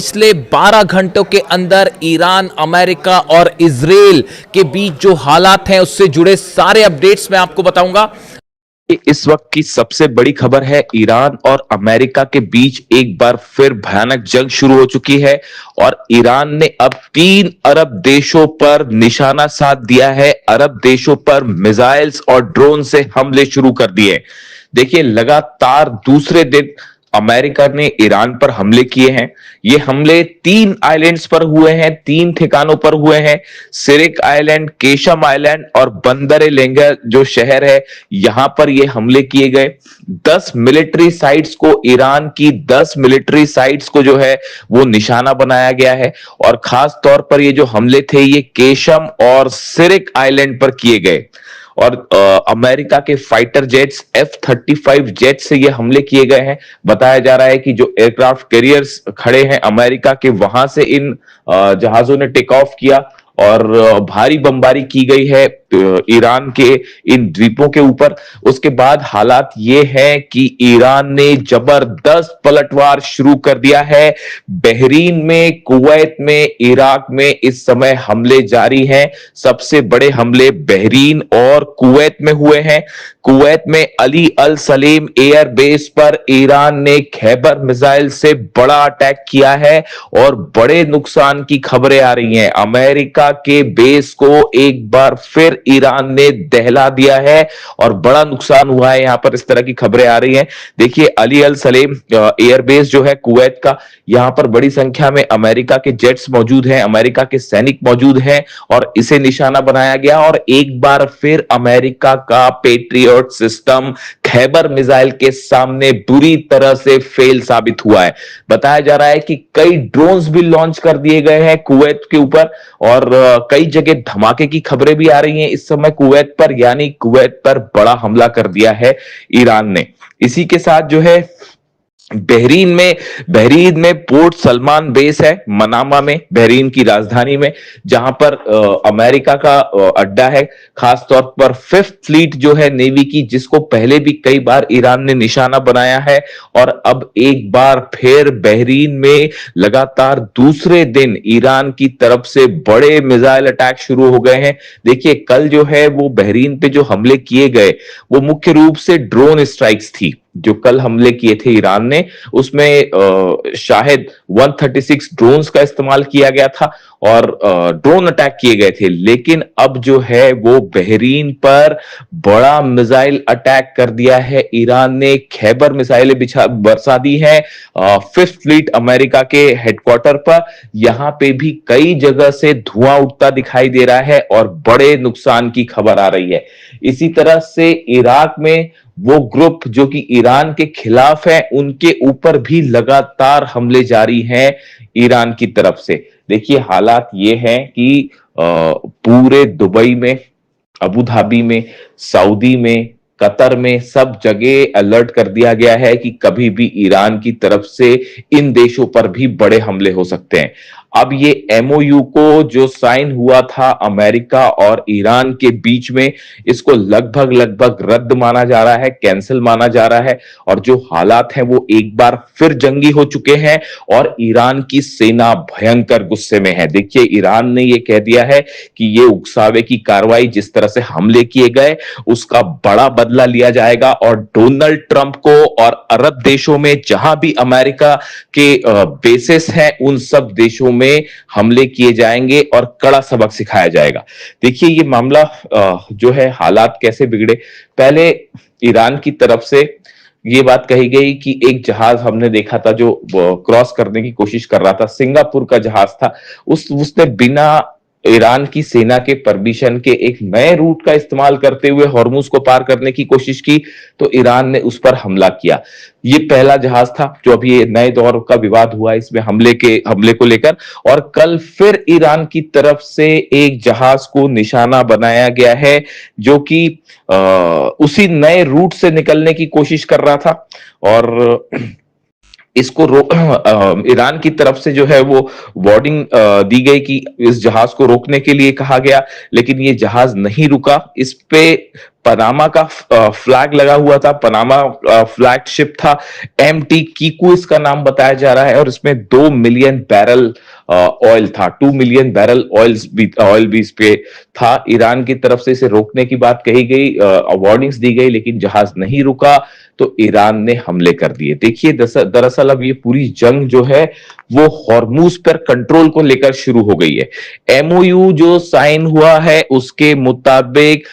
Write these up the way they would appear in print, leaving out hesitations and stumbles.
पिछले 12 घंटों के अंदर ईरान, अमेरिका और इजराइल के बीच जो हालात हैं उससे जुड़े सारे अपडेट्स मैं आपको बताऊंगा। इस वक्त की सबसे बड़ी खबर है, ईरान और अमेरिका के बीच एक बार फिर भयानक जंग शुरू हो चुकी है और ईरान ने अब 3 अरब देशों पर निशाना साध दिया है। अरब देशों पर मिसाइल्स और ड्रोन से हमले शुरू कर दिए। देखिए, लगातार दूसरे दिन अमेरिका ने ईरान पर हमले किए हैं। ये हमले 3 आइलैंड्स पर हुए हैं, 3 ठिकानों पर हुए हैं। सिरिक आइलैंड, केशम आइलैंड और बंदर लेंगा जो शहर है, यहां पर ये हमले किए गए। 10 मिलिट्री साइट्स को, ईरान की 10 मिलिट्री साइट्स को जो है वो निशाना बनाया गया है। और खास तौर पर ये जो हमले थे ये केशम और सिरिक आइलैंड पर किए गए। और अमेरिका के फाइटर जेट्स F-35 जेट से ये हमले किए गए हैं। बताया जा रहा है कि जो एयरक्राफ्ट कैरियर्स खड़े हैं अमेरिका के, वहां से इन जहाजों ने टेक ऑफ किया और भारी बमबारी की गई है ईरान के इन द्वीपों के ऊपर। उसके बाद हालात ये है कि ईरान ने जबरदस्त पलटवार शुरू कर दिया है। बहरीन में, कुवैत में, इराक में इस समय हमले जारी हैं। सबसे बड़े हमले बहरीन और कुवैत में हुए हैं। कुवैत में अली अल सलेम एयर बेस पर ईरान ने खैबर मिसाइल से बड़ा अटैक किया है और बड़े नुकसान की खबरें आ रही हैं। अमेरिका के बेस को एक बार फिर ईरान ने दहला दिया है और बड़ा नुकसान हुआ है, यहां पर इस तरह की खबरें आ रही हैं। देखिए, अली अल सलेम एयरबेस जो है कुवैत का, यहां पर बड़ी संख्या में अमेरिका के जेट्स मौजूद हैं, अमेरिका के सैनिक मौजूद हैं और इसे निशाना बनाया गया। और एक बार फिर अमेरिका का पेट्रियट सिस्टम खैबर मिसाइल के सामने बुरी तरह से फेल साबित हुआ है। बताया जा रहा है कि कई ड्रोन्स भी लॉन्च कर दिए गए हैं कुवैत के ऊपर और कई जगह धमाके की खबरें भी आ रही हैं इस समय कुवैत पर, यानी कुवैत पर बड़ा हमला कर दिया है ईरान ने। इसी के साथ जो है बहरीन में पोर्ट सलमान बेस है, मनामा में, बहरीन की राजधानी में, जहां पर अमेरिका का अड्डा है। खास तौर पर 5th फ्लीट जो है नेवी की, जिसको पहले भी कई बार ईरान ने निशाना बनाया है। और अब एक बार फिर बहरीन में लगातार दूसरे दिन ईरान की तरफ से बड़े मिसाइल अटैक शुरू हो गए हैं। देखिए, कल जो है वो बहरीन पे जो हमले किए गए वो मुख्य रूप से ड्रोन स्ट्राइक्स थी। जो कल हमले किए थे ईरान ने, उसमें शायद 136 ड्रोन्स का इस्तेमाल किया गया था और ड्रोन अटैक किए गए थे। लेकिन अब जो है वो बहरीन पर बड़ा मिसाइल अटैक कर दिया है ईरान ने। खैबर मिसाइलें बरसा दी है 5th फ्लीट अमेरिका के हेडक्वार्टर पर। यहां पे भी कई जगह से धुआं उठता दिखाई दे रहा है और बड़े नुकसान की खबर आ रही है। इसी तरह से इराक में वो ग्रुप जो कि ईरान के खिलाफ है, उनके ऊपर भी लगातार हमले जारी हैं ईरान की तरफ से। देखिए, हालात ये हैं कि पूरे दुबई में, अबू धाबी में, सऊदी में, कतर में, सब जगह अलर्ट कर दिया गया है कि कभी भी ईरान की तरफ से इन देशों पर भी बड़े हमले हो सकते हैं। अब ये एमओयू को जो साइन हुआ था अमेरिका और ईरान के बीच में, इसको लगभग रद्द माना जा रहा है, कैंसिल माना जा रहा है। और जो हालात हैं वो एक बार फिर जंगी हो चुके हैं और ईरान की सेना भयंकर गुस्से में है। देखिए, ईरान ने ये कह दिया है कि ये उकसावे की कार्रवाई, जिस तरह से हमले किए गए, उसका बड़ा बदला लिया जाएगा और डोनाल्ड ट्रंप को और अरब देशों में जहां भी अमेरिका के बेसिस हैं, उन सब देशों में हमले किए जाएंगे और कड़ा सबक सिखाया जाएगा। देखिए, ये मामला जो है, हालात कैसे बिगड़े। पहले ईरान की तरफ से ये बात कही गई कि एक जहाज हमने देखा था जो क्रॉस करने की कोशिश कर रहा था, सिंगापुर का जहाज था, उसने बिना ईरान की सेना के परमिशन के एक नए रूट का इस्तेमाल करते हुए हॉर्मुज को पार करने की कोशिश की, तो ईरान ने उस पर हमला किया। ये पहला जहाज था जो अभी ये नए दौर का विवाद हुआ इसमें हमले को लेकर। और कल फिर ईरान की तरफ से एक जहाज को निशाना बनाया गया है जो कि उसी नए रूट से निकलने की कोशिश कर रहा था। और इसको ईरान की तरफ से जो है वो वार्निंग दी गई कि इस जहाज को रोकने के लिए कहा गया, लेकिन ये जहाज नहीं रुका। इस पे पनामा का फ्लैग लगा हुआ था, पनामा फ्लैग शिप था, एमटी कीकू इसका नाम बताया जा रहा है, और इसमें 2 मिलियन बैरल ऑयल था, 2 मिलियन बैरल ऑयल भी इस पे था। ईरान की तरफ से इसे रोकने की बात कही गई, वार्निंग्स दी गई, लेकिन जहाज नहीं रुका तो ईरान ने हमले कर दिए। देखिए दरअसल अब ये पूरी जंग जो है वो हॉर्मूज पर कंट्रोल को लेकर शुरू हो गई है। एमओयू जो साइन हुआ है उसके मुताबिक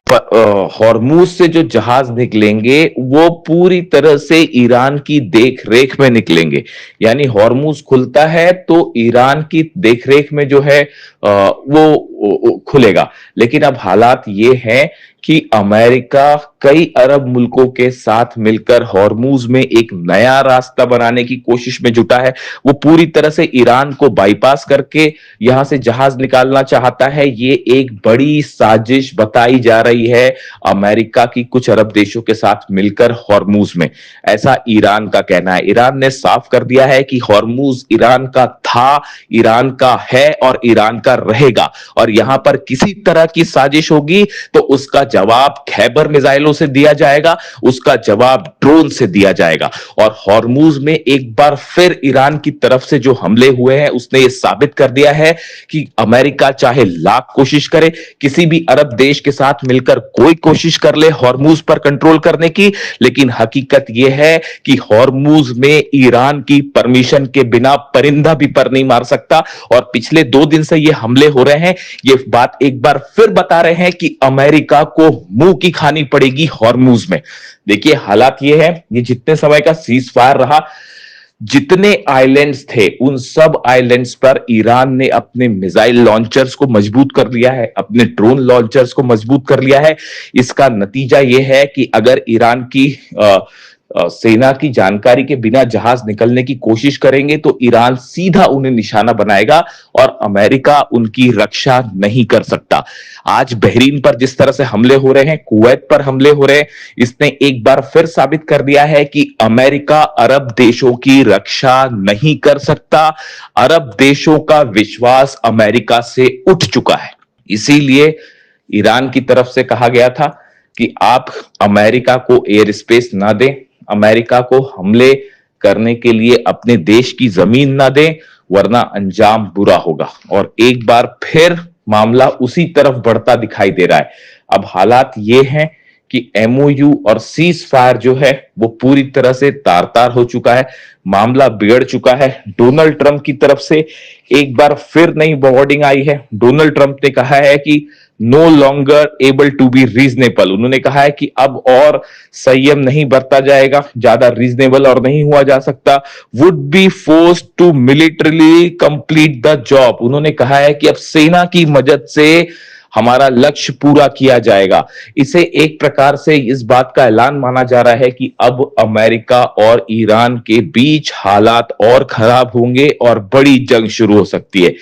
हॉर्मूज से जो जहाज निकलेंगे वो पूरी तरह से ईरान की देख रेख में निकलेंगे। यानी हॉर्मूज खुलता है तो ईरान की देखरेख में जो है वो खुलेगा। लेकिन अब हालात ये हैं कि अमेरिका कई अरब मुल्कों के साथ मिलकर हॉर्मूज में एक नया रास्ता बनाने की कोशिश में जुटा है। वो पूरी तरह से ईरान को बाईपास करके यहां से जहाज निकालना चाहता है। ये एक बड़ी साजिश बताई जा रही है अमेरिका की कुछ अरब देशों के साथ मिलकर हॉर्मूज में, ऐसा ईरान का कहना है। ईरान ने साफ कर दिया है कि हॉर्मूज ईरान का था, ईरान का है और ईरान का रहेगा, और यहां पर किसी तरह की साजिश होगी तो उसका जवाब खैबर मिसाइलों से दिया जाएगा, उसका जवाब ड्रोन से दिया जाएगा। और हॉर्मूज में एक बार फिर ईरान की तरफ से जो हमले हुए हैं उसने यह साबित कर दिया है कि अमेरिका चाहे लाख कोशिश करे, किसी भी अरब देश के साथ मिलकर कोई कोशिश कर ले हॉर्मूज पर कंट्रोल करने की, लेकिन हकीकत यह है कि हॉर्मूज में ईरान की परमिशन के बिना परिंदा भी पर नहीं मार सकता। और पिछले 2 दिन से ये हमले हो रहे हैं, ये बात एक बार फिर बता रहे हैं कि अमेरिका को मुंह की खानी पड़ेगी हॉर्मूज में। देखिए हालात ये है, ये जितने समय का सीज फायर रहा, जितने आइलैंड्स थे उन सब आइलैंड्स पर ईरान ने अपने मिसाइल लॉन्चर्स को मजबूत कर लिया है, अपने ड्रोन लॉन्चर्स को मजबूत कर लिया है। इसका नतीजा यह है कि अगर ईरान की सेना की जानकारी के बिना जहाज निकलने की कोशिश करेंगे तो ईरान सीधा उन्हें निशाना बनाएगा और अमेरिका उनकी रक्षा नहीं कर सकता। आज बहरीन पर जिस तरह से हमले हो रहे हैं, कुवैत पर हमले हो रहे हैं, इसने एक बार फिर साबित कर दिया है कि अमेरिका अरब देशों की रक्षा नहीं कर सकता। अरब देशों का विश्वास अमेरिका से उठ चुका है। इसीलिए ईरान की तरफ से कहा गया था कि आप अमेरिका को एयर स्पेस ना दें, अमेरिका को हमले करने के लिए अपने देश की जमीन ना दें, वरना अंजाम बुरा होगा। और एक बार फिर मामला उसी तरफ बढ़ता दिखाई दे रहा है। अब हालात ये हैं कि एमओयू और सीज फायर जो है वो पूरी तरह से तार तार हो चुका है, मामला बिगड़ चुका है। डोनाल्ड ट्रंप की तरफ से एक बार फिर नई वार्निंग आई है। डोनाल्ड ट्रंप ने कहा है कि no longer able to be reasonable. उन्होंने कहा है कि अब और संयम नहीं बरता जाएगा, ज्यादा रीजनेबल और नहीं हुआ जा सकता। Would be forced to militarily complete the job. उन्होंने कहा है कि अब सेना की मदद से हमारा लक्ष्य पूरा किया जाएगा। इसे एक प्रकार से इस बात का ऐलान माना जा रहा है कि अब अमेरिका और ईरान के बीच हालात और खराब होंगे और बड़ी जंग शुरू हो सकती है।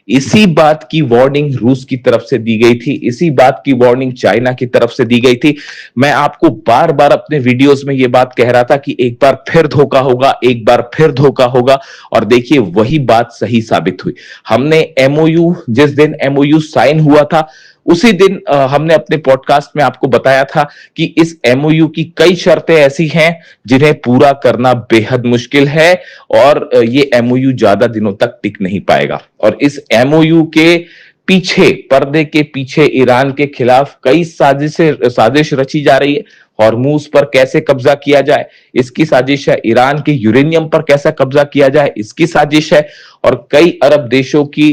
इसी बात की वार्निंग रूस की तरफ से दी गई थी, इसी बात की वार्निंग चाइना की तरफ से दी गई थी। मैं आपको बार बार अपने वीडियोस में यह बात कह रहा था कि एक बार फिर धोखा होगा, एक बार फिर धोखा होगा, और देखिए वही बात सही साबित हुई। हमने एमओयू, जिस दिन एमओयू साइन हुआ था उसी दिन हमने अपने पॉडकास्ट में आपको बताया था कि इस एमओयू की कई शर्तें ऐसी हैं जिन्हें पूरा करना बेहद मुश्किल है और ये एमओयू ज्यादा दिनों तक टिक नहीं पाएगा। और इस एमओयू के पीछे, पर्दे के पीछे ईरान के खिलाफ कई साजिश रची जा रही है। हॉर्मूज पर कैसे कब्जा किया जाए इसकी साजिश है, ईरान के यूरेनियम पर कैसा कब्जा किया जाए इसकी साजिश है, और कई अरब देशों की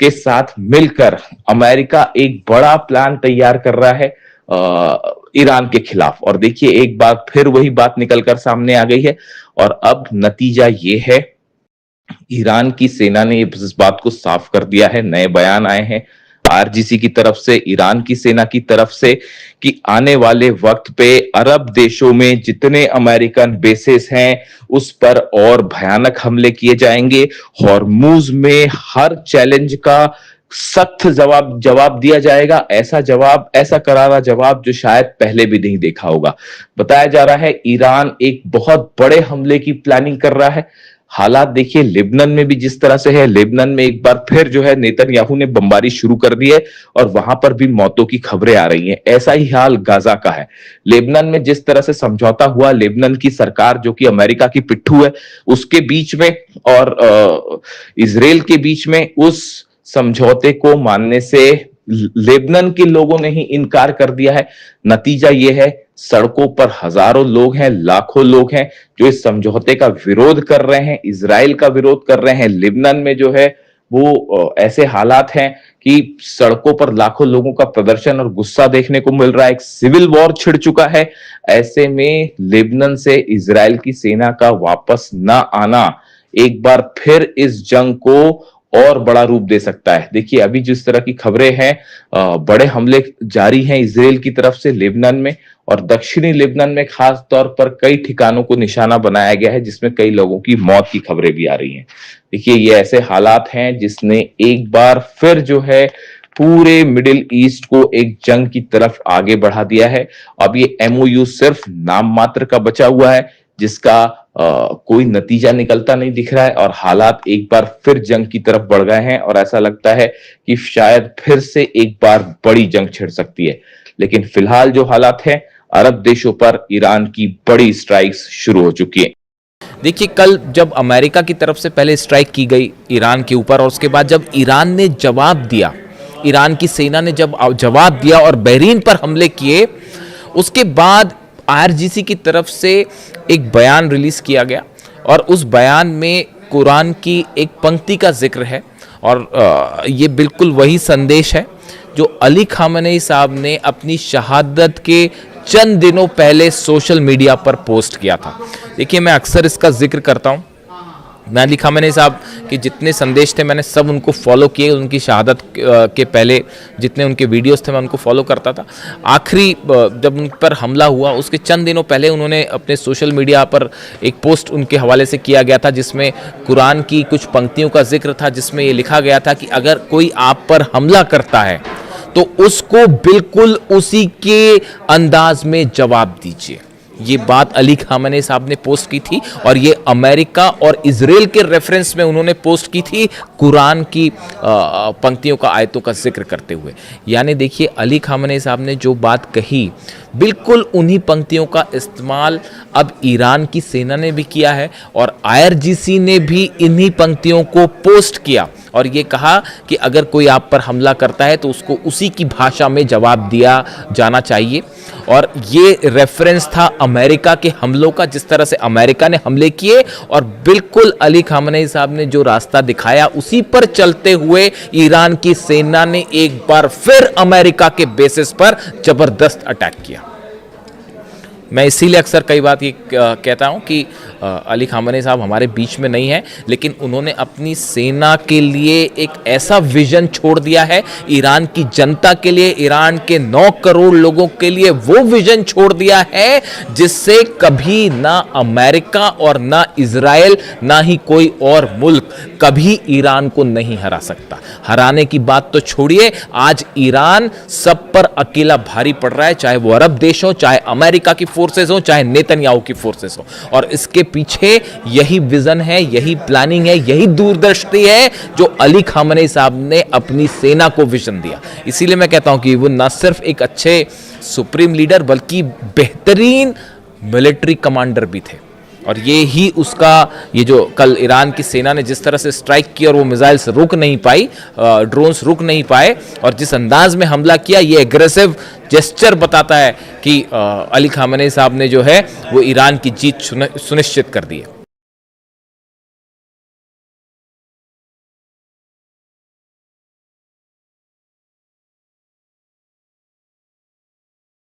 के साथ मिलकर अमेरिका एक बड़ा प्लान तैयार कर रहा है ईरान के खिलाफ। और देखिए एक बार फिर वही बात निकलकर सामने आ गई है, और अब नतीजा ये है, ईरान की सेना ने इस बात को साफ कर दिया है। नए बयान आए हैं आरजीसी की तरफ से, ईरान की सेना की तरफ से, कि आने वाले वक्त पे अरब देशों में जितने अमेरिकन बेसेस हैं उस पर और भयानक हमले किए जाएंगे। हॉर्मूज में हर चैलेंज का सख्त जवाब दिया जाएगा, ऐसा करारा जवाब जो शायद पहले भी नहीं देखा होगा। बताया जा रहा है ईरान एक बहुत बड़े हमले की प्लानिंग कर रहा है। हालात देखिए लेबनान में भी जिस तरह से है, लेबनान में एक बार फिर जो है नेतन्याहू ने बमबारी शुरू कर दी है और वहां पर भी मौतों की खबरें आ रही हैं। ऐसा ही हाल गाजा का है। लेबनान में जिस तरह से समझौता हुआ, लेबनान की सरकार जो कि अमेरिका की पिट्ठू है उसके बीच में और इजराइल के बीच में, उस समझौते को मानने से लेबनान के लोगों ने ही इनकार कर दिया है। नतीजा यह है सड़कों पर हजारों लोग हैं, लाखों लोग हैं जो इस समझौते का विरोध कर रहे हैं, इजराइल का विरोध कर रहे हैं। लेबनान में जो है वो ऐसे हालात हैं कि सड़कों पर लाखों लोगों का प्रदर्शन और गुस्सा देखने को मिल रहा है। एक सिविल वॉर छिड़ चुका है। ऐसे में लेबनान से इजराइल की सेना का वापस ना आना एक बार फिर इस जंग को और बड़ा रूप दे सकता है। देखिए अभी जिस तरह की खबरें हैं, बड़े हमले जारी हैं इजराइल की तरफ से लेबनान में, और दक्षिणी लेबनान में खास तौर पर कई ठिकानों को निशाना बनाया गया है जिसमें कई लोगों की मौत की खबरें भी आ रही हैं। देखिए ये ऐसे हालात हैं जिसने एक बार फिर जो है पूरे मिडिल ईस्ट को एक जंग की तरफ आगे बढ़ा दिया है। अब ये एमओयू सिर्फ नाम मात्र का बचा हुआ है जिसका कोई नतीजा निकलता नहीं दिख रहा है, और हालात एक बार फिर जंग की तरफ बढ़ गए हैं और ऐसा लगता है कि शायद फिर से एक बार बड़ी जंग छिड़ सकती है। लेकिन फिलहाल जो हालात हैं, अरब देशों पर ईरान की बड़ी स्ट्राइक्स शुरू हो चुकी है। देखिए कल जब अमेरिका की तरफ से पहले स्ट्राइक की गई ईरान के ऊपर, और उसके बाद जब ईरान ने जवाब दिया, ईरान की सेना ने जब जवाब दिया और बहरीन पर हमले किए, उसके बाद आईआरजीसी की तरफ से एक बयान रिलीज किया गया और उस बयान में कुरान की एक पंक्ति का जिक्र है, और ये बिल्कुल वही संदेश है जो अली खामेनेई साहब ने अपनी शहादत के चंद दिनों पहले सोशल मीडिया पर पोस्ट किया था। देखिए मैं अक्सर इसका जिक्र करता हूँ। मैं अली खामेनेई साहब के जितने संदेश थे मैंने सब उनको फॉलो किए। उनकी शहादत के पहले जितने उनके वीडियोस थे मैं उनको फॉलो करता था। आखिरी जब उन पर हमला हुआ उसके चंद दिनों पहले उन्होंने अपने सोशल मीडिया पर एक पोस्ट उनके हवाले से किया गया था जिसमें कुरान की कुछ पंक्तियों का जिक्र था, जिसमें ये लिखा गया था कि अगर कोई आप पर हमला करता है तो उसको बिल्कुल उसी के अंदाज में जवाब दीजिए। ये बात अली खामेनेई साहब ने पोस्ट की थी और ये अमेरिका और इजराइल के रेफरेंस में उन्होंने पोस्ट की थी कुरान की पंक्तियों का, आयतों का जिक्र करते हुए। यानी देखिए अली खामेनेई साहब ने जो बात कही बिल्कुल उन्हीं पंक्तियों का इस्तेमाल अब ईरान की सेना ने भी किया है और आईआरजीसी ने भी इन्हीं पंक्तियों को पोस्ट किया और ये कहा कि अगर कोई आप पर हमला करता है तो उसको उसी की भाषा में जवाब दिया जाना चाहिए। और ये रेफरेंस था अमेरिका के हमलों का, जिस तरह से अमेरिका ने हमले किए और बिल्कुल अली खामेनेई साहब ने जो रास्ता दिखाया उसी पर चलते हुए ईरान की सेना ने एक बार फिर अमेरिका के बेसिस पर जबरदस्त अटैक किया। मैं इसीलिए अक्सर कई बात ये कहता हूं कि अली खामेनेई साहब हमारे बीच में नहीं है, लेकिन उन्होंने अपनी सेना के लिए एक ऐसा विजन छोड़ दिया है, ईरान की जनता के लिए, ईरान के 9 करोड़ लोगों के लिए वो विजन छोड़ दिया है जिससे कभी ना अमेरिका और ना इजराइल ना ही कोई और मुल्क कभी ईरान को नहीं हरा सकता। हराने की बात तो छोड़िए, आज ईरान सब पर अकेला भारी पड़ रहा है, चाहे वो अरब देश हो, चाहे अमेरिका की फोर्सेस हो, चाहे नेतन्याहू की फोर्सेस हो। और इसके पीछे यही विजन है, यही प्लानिंग है, यही दूरदृष्टि है जो अली खामेनेई साहब ने अपनी सेना को विजन दिया। इसीलिए मैं कहता हूं कि वो न सिर्फ एक अच्छे सुप्रीम लीडर बल्कि बेहतरीन मिलिट्री कमांडर भी थे। और ये ही उसका, ये जो कल ईरान की सेना ने जिस तरह से स्ट्राइक की और वो मिसाइल्स रुक नहीं पाई, ड्रोन्स रुक नहीं पाए और जिस अंदाज में हमला किया, ये एग्रेसिव जेस्चर बताता है कि अली खामेनेई साहब ने जो है वो ईरान की जीत सुनिश्चित कर दी है।